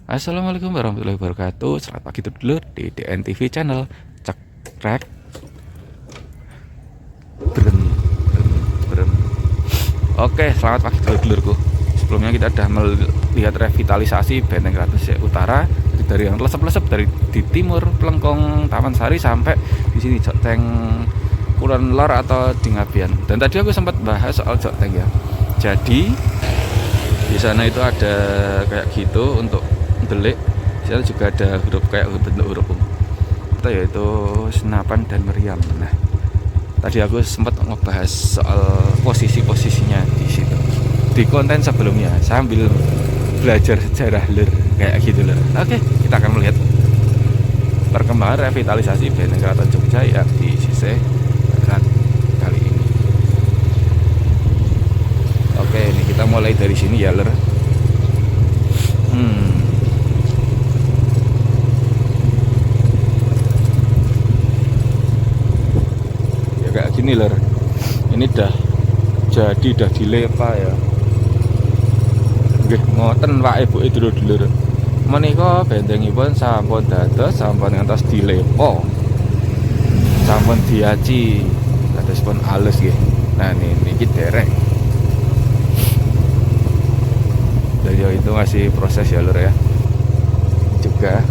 Assalamualaikum warahmatullahi wabarakatuh. Selamat pagi dulur di DNTV channel. Cekrek brem brem brem. Oke, selamat pagi dulur-dulurku. Sebelumnya kita sudah melihat revitalisasi Benteng Ratus Utara dari yang lesep-lesep dari di timur Plengkong Taman Sari sampai di sini Joteng Kulon Lor atau Dingabian. Dan tadi aku sempat bahas soal Joteng ya. Jadi di sana itu ada kayak gitu untuk delik. Di sana juga ada huruf kayak bentuk huruf itu yaitu senapan dan meriam. Nah, tadi aku sempat ngebahas soal posisi-posisinya di situ di konten sebelumnya sambil belajar sejarah lur kayak gitu lur. Oke, kita akan melihat perkembangan revitalisasi Benteng Keraton Jogja yang di sisi barat kali ini. Oke, ini kita mulai dari sini ya lur. Ya kayak gini lur. Ini udah dilepa ya. Nggih ngoten wae ibuke dulur-dulur. Menika bentengipun sampun dados sampun ngantos dilepa. Sampun diaci dados pun halus nggih. Nah niki derek. Jadi itu masih proses ya lur ya. Juga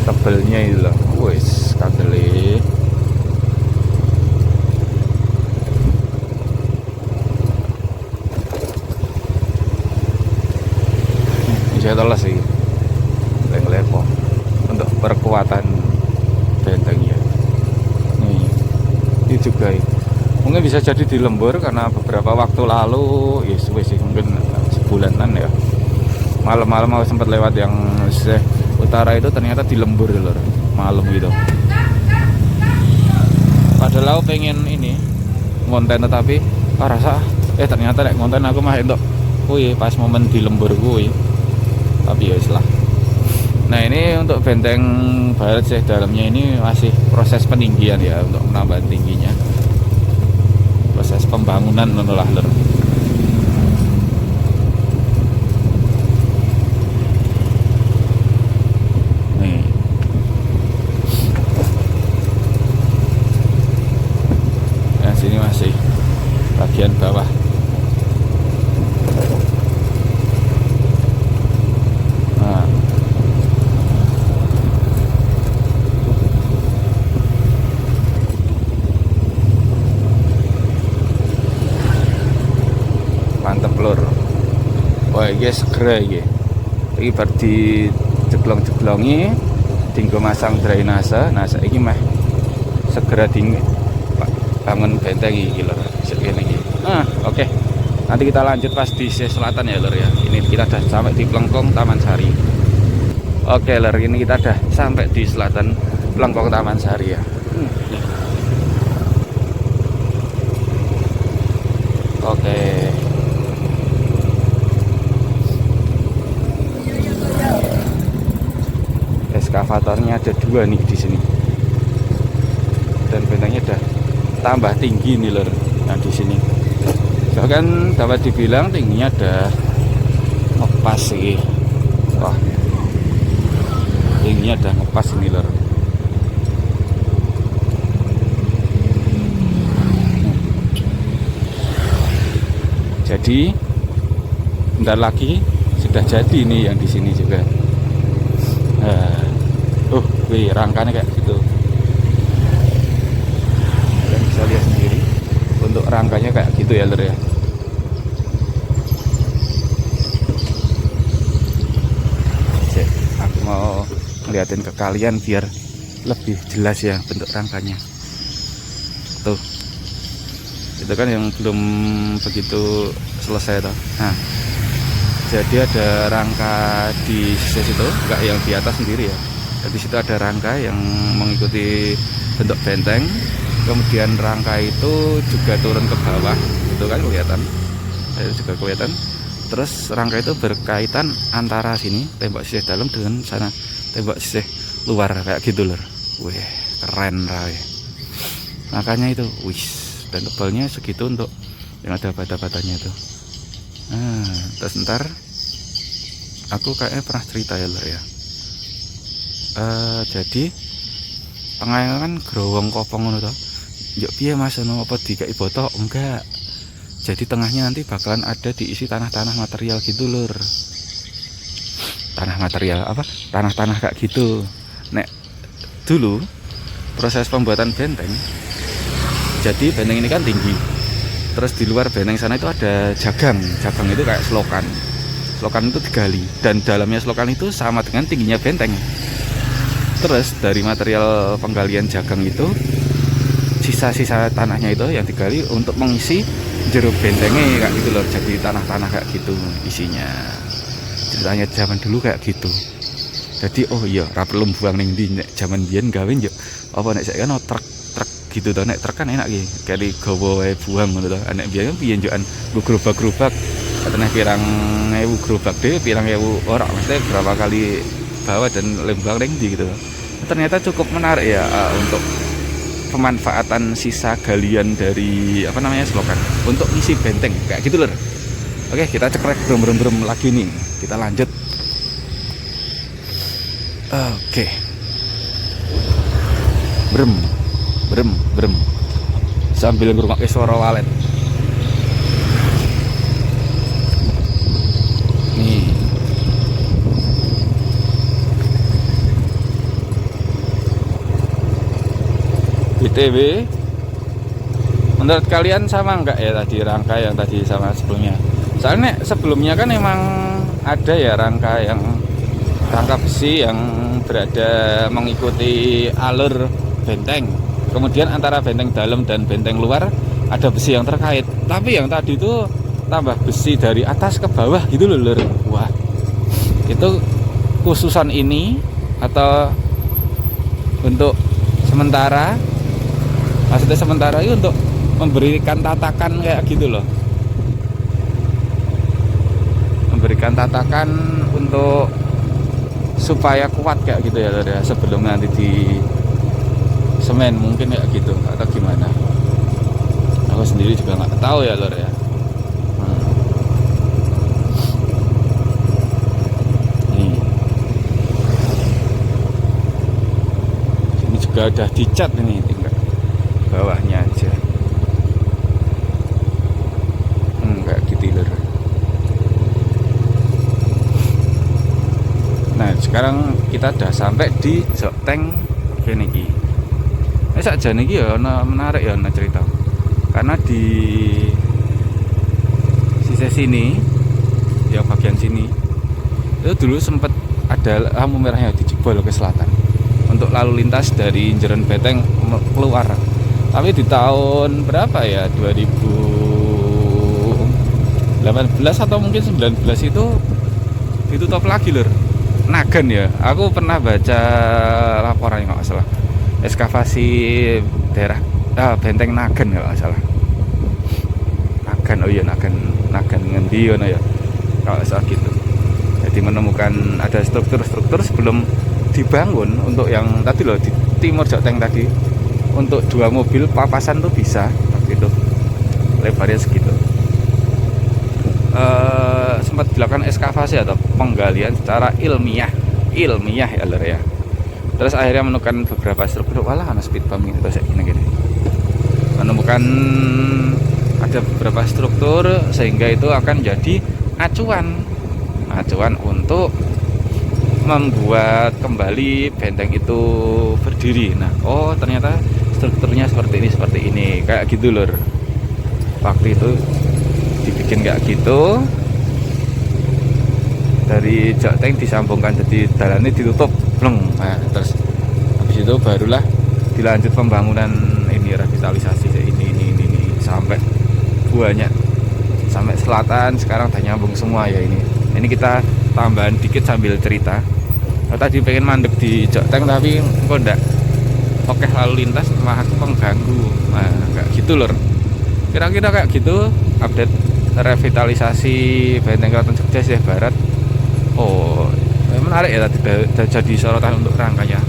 tebelnya itu loh. Wis kandele. Saya telas sih lepo untuk perkuatan bentengnya. Ini juga mungkin bisa jadi di lembur karena beberapa waktu lalu ya sih mungkin sebulanan ya, malam-malam aku sempat lewat yang utara itu ternyata di lembur lor malam gitu. Padahal aku pengen ini konten tetapi rasa ternyata konten aku mah untuk pas momen di lembur gue. Tapi ya lah. Nah ini untuk benteng barat sih dalamnya ini masih proses peninggian ya untuk menambah tingginya. Proses pembangunan menolak lur. Nih. Nah sini masih bagian bawah. Mantep lur. Wah iki segera iki. Iki bar di jeglong-jeglongi dinggo masang drainase. Nah saiki mah segera bangun benteng iki lur. Segene iki. Oke. Nanti kita lanjut pas di sisi selatan ya lur ya. Ini kita udah sampai di Plengkong Taman Sari. Oke lur, ini kita udah sampai di selatan Plengkong Taman Sari ya. Oke. Eskavatornya ada 2 nih di sini. Dan bentengnya udah tambah tinggi nih lur. Nah di sini. Bahkan dapat dibilang tingginya udah ngepas sih. Wah. Tingginya udah ngepas ini lur. Jadi bentar lagi sudah jadi ini yang di sini juga. Rangkanya kayak gitu. Kalian bisa lihat sendiri untuk rangkanya kayak gitu ya lur ya. Aku mau ngeliatin ke kalian biar lebih jelas ya bentuk rangkanya. Tuh. Itu kan yang belum begitu selesai toh. Nah, jadi ada rangka di sisi situ, enggak yang di atas sendiri ya. Di situ ada rangka yang mengikuti bentuk benteng. Kemudian rangka itu juga turun ke bawah, itu kan kelihatan. Itu juga kelihatan. Terus rangka itu berkaitan antara sini tembok sisi dalam dengan sana tembok sisi luar kayak gitu lur. Wih, keren rai. Makanya itu, dan tebalnya segitu untuk yang ada bata-batanya itu. Terus ntar aku kayaknya pernah cerita ya lur ya. Jadi tengahnya kan gerowong kopong ngono to. Yo piye Mas ono apa dikai botok? Enggak. Jadi tengahnya nanti bakalan ada diisi tanah-tanah material gitu lur. Tanah material apa? Tanah-tanah kayak gitu. Nek dulu proses pembuatan benteng. Jadi benteng ini kan tinggi. Terus di luar benteng sana itu ada jagang. Jagang itu kayak selokan. Selokan itu digali dan dalamnya selokan itu sama dengan tingginya benteng. Terus dari material penggalian jagang itu sisa-sisa tanahnya itu yang digali untuk mengisi jeruk bentengnya kayak gitu loh. Jadi tanah-tanah kayak gitu isinya. Ceritanya zaman dulu kayak gitu. Jadi oh iya ra perlu buang ning ndi nek jaman biyen gawe yo apa nek saiki kan truk gitu to, nek truk kan enak iki kali gawa wae buang ngono to. Nek biyen piye njokan nggo gerobak-gerobak katanya pirang ewu gerobak dhewe pirang ewu ora mesti berapa kali bawa dan lembang ning ndi gitu. Ternyata cukup menarik ya untuk pemanfaatan sisa galian dari apa namanya selokan untuk isi benteng kayak gitu lur. Oke, kita cekrek brem lagi nih. Kita lanjut. Oke. Brem. Sambil ngrungokke suara walet. Nih. BTW, menurut kalian sama enggak ya tadi rangka yang tadi sama sebelumnya? Soalnya sebelumnya kan emang ada ya rangka besi yang berada mengikuti alur benteng. Kemudian antara benteng dalam dan benteng luar ada besi yang terkait. Tapi yang tadi itu tambah besi dari atas ke bawah gitu loh lur. Wah, itu khususan ini atau untuk sementara? Maksudnya sementara itu untuk memberikan tatakan kayak gitu loh. Memberikan tatakan untuk supaya kuat kayak gitu ya lur ya, sebelum nanti di semen mungkin kayak gitu atau gimana. Aku sendiri juga nggak tahu ya lur ya. Nih. Ini juga udah dicat ini, tinggal bawahnya aja. Kayak gitu lur. Nah sekarang kita udah sampai di jok tank kene iki. Sakjane iki ya ana menarik ya ana cerita. Karena di sisi sini, yang bagian sini itu dulu sempat ada lampu merahnya dijebol ke selatan untuk lalu lintas dari Jeren Beteng keluar. Tapi di tahun berapa ya, 2018 atau mungkin 19 itu ditutup lagi lur. Nagan ya, aku pernah baca laporan nggak salah, ekskavasi daerah benteng Nagan nggak salah. Nagan, oh iya Nagan ngendi ngono ya kalau salah gitu. Jadi menemukan ada struktur-struktur sebelum dibangun untuk yang tadi loh di timur Joteng tadi, untuk 2 mobil papasan tuh bisa gitu, lebarnya segitu. Sempat dilakukan ekskavasi atau penggalian secara ilmiah ya lur ya. Terus akhirnya menemukan beberapa struktur, walah ada speed bump gitu kayak gini. Menemukan ada beberapa struktur sehingga itu akan jadi acuan untuk membuat kembali benteng itu berdiri. Nah, oh ternyata strukturnya seperti ini kayak gitu lur. Waktu itu dibikin kayak gitu, dari Joteng disambungkan jadi jalannya ditutup bleng. Nah, terus habis itu barulah dilanjut pembangunan ini, revitalisasi ini sampai banyak sampai selatan. Sekarang udah nyambung semua ya ini kita tambahan dikit sambil cerita. Tadi pengen mandek di Joteng tapi kok enggak oke lalu lintas malah mengganggu. Nah kayak gitu lur, kira-kira kayak gitu update revitalisasi Benteng Keraton Jogja Sisih Barat. Oh menarik ya tadi, jadi sorotan untuk rangkanya.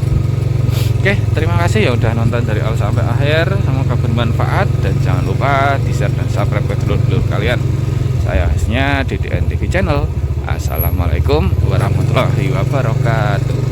Oke, terima kasih ya udah nonton dari awal sampai akhir, semoga bermanfaat dan jangan lupa di share dan subscribe ke dulur-dulur kalian. Saya hostnya DDN TV Channel. Assalamualaikum warahmatullahi wabarakatuh. warahmatullahi wabarakatuh.